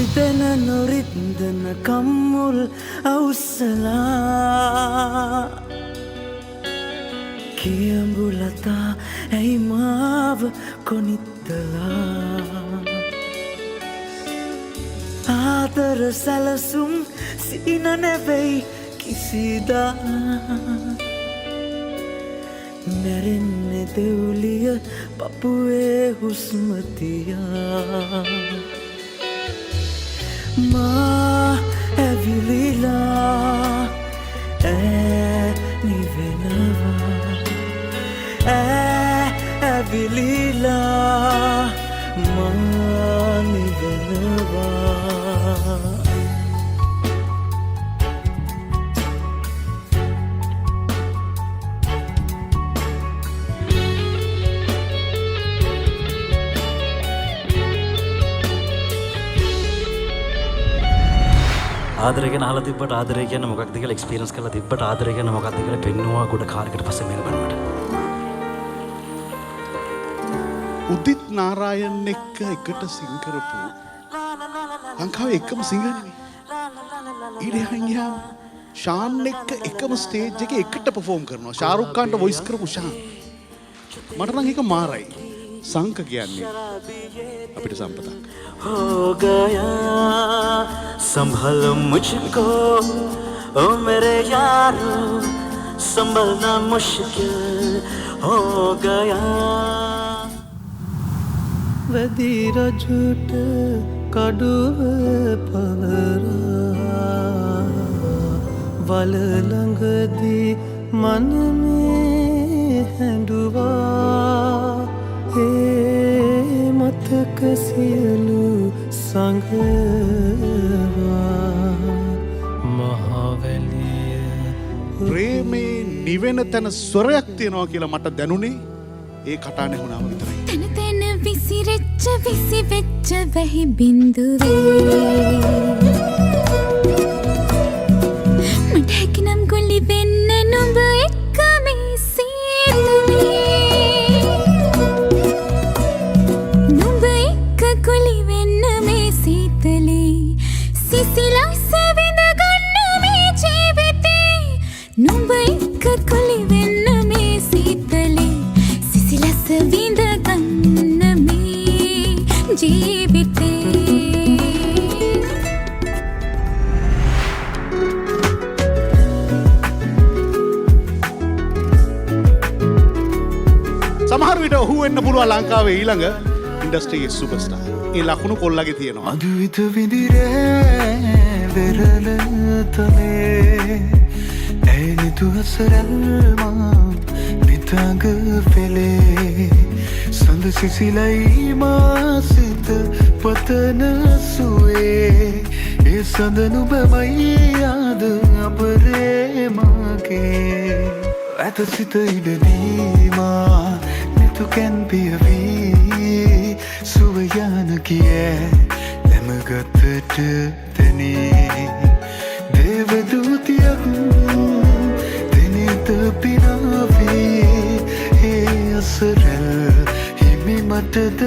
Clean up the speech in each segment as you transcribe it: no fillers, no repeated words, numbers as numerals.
රිදෙන නොරිදෙන කම්මුල් අවුස්සලා කියඹුලතා ඇයි මාව කොනිත්තලා ආදර සැලසුම් සින නැවෙයි කිසිදා මැරෙන්නේ දෙව්ලිය පපුවේ හුස්මතියා මා ඇවිලිලා නිවෙනවා ඇවිලිලා මා නිවෙනවා ආදරය ගැන අහලා තිබ්බට ආදරය කියන්නේ මොකක්ද කියලා එක්ස්පීරියන්ස් කරලා තිබ්බට ආදරය කියන්නේ මොකක්ද කියලා පෙන්නුවා ගොඩ කාලයකට පස්සේ මේක බලනකොට. උදිත් නාරායන් එක්ක එකට සිං කරපු ලංකාවේ එකම සිංගර් නෙවෙයි. ඊළඟ ශාන් එක්ක එකම ස්ටේජ් එකේ එකට පර්ෆෝම් කරනවා. ශාරුක් ખાන්ට වොයිස් කරපු ශාන්. මට නම් ඒක මාරයි. සංක කියන්නේ අපිට සම්පතක්. हो गया संभलो मुझको ओ मेरे यारो संभलना मुश्किल हो गया वदीर झूठ कड़ुव पवरा वल लंग दी मन में हैंडुआ මතක සියලු සංගවා මහවැලිය ප්‍රේමේ නිවෙන තැන ස්වරයක් තියෙනවා කියලා මට දැනුනේ ඒ කටාන ඇහුණාම විතරයි. තන තන විසිරෙච්ච විසිවෙච්ච වැහි බින්දුවේ මට හැකිනම් ගොලි වෙන්න නුඹ එක්ක මේ සීතලේ සිසිලස විඳ ගන්න මේ ජීවිතේ නුඹ එක්ක කොලි වෙන්න මේ සීතලේ සිසිලස විඳ ගන්න මේ ජීවිතේ සමහර විට ඔහු වෙන්න පුළුවන් ලංකාවේ ඊළඟ ඉන්ඩස්ට්‍රියේ සුපර්ස්ටාර්. ඒ ලකුණු කොල්ලගේ තියෙනවා. අදුවිත විදිරේ වෙරළ තලේ ඇනිතුවසරල්මා නිතඟ පෙළේ සඳ සිසිලයි මාසිත පතන සුවේ ඒ සඳ නුබමයි යාද අපරේ මාගේ ඇත සිත ඉඩදීමා නැතුකැන් පියවී සුවයාන කිය නැමගතට තැනේ දේවදූතියක් දෙනත පිනාවේ ඒ අසරල් හිමි මටද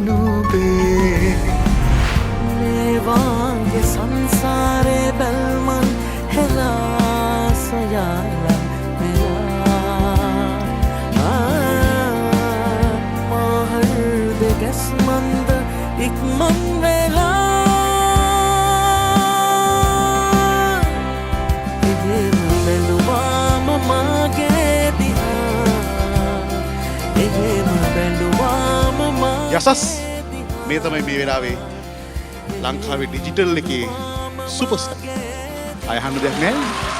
නුබේ නේවාගේ සංසාරේ බැල්මන් හෙලා සොයාලා මන්ද ඉක්මන් වෙලා එහෙම බැලුවාම මගේ දිහා එහෙම බැලුවාම යසස් මේ තමයි මේ වෙලාවේ ලංකාවේ ඩිජිටල් එකේ සුපර්ස්ටාර්. අයහන්න දෙයක් නැහැ.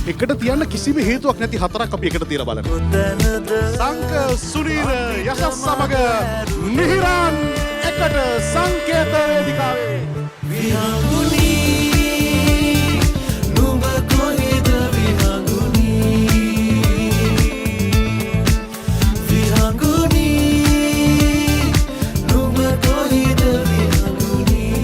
එකට තියන්න කිසිම හේතුවක් නැති හතරක් අපි එකට තියලා බලන්න. සංක සුනීර යසස් සමග මිහිරන් එකට සංකේත වේදිකාවේ විහඟුනී නුඹ කොහෙද විහඟුනී විහඟුනී නුඹ කොහෙද විහඟුනී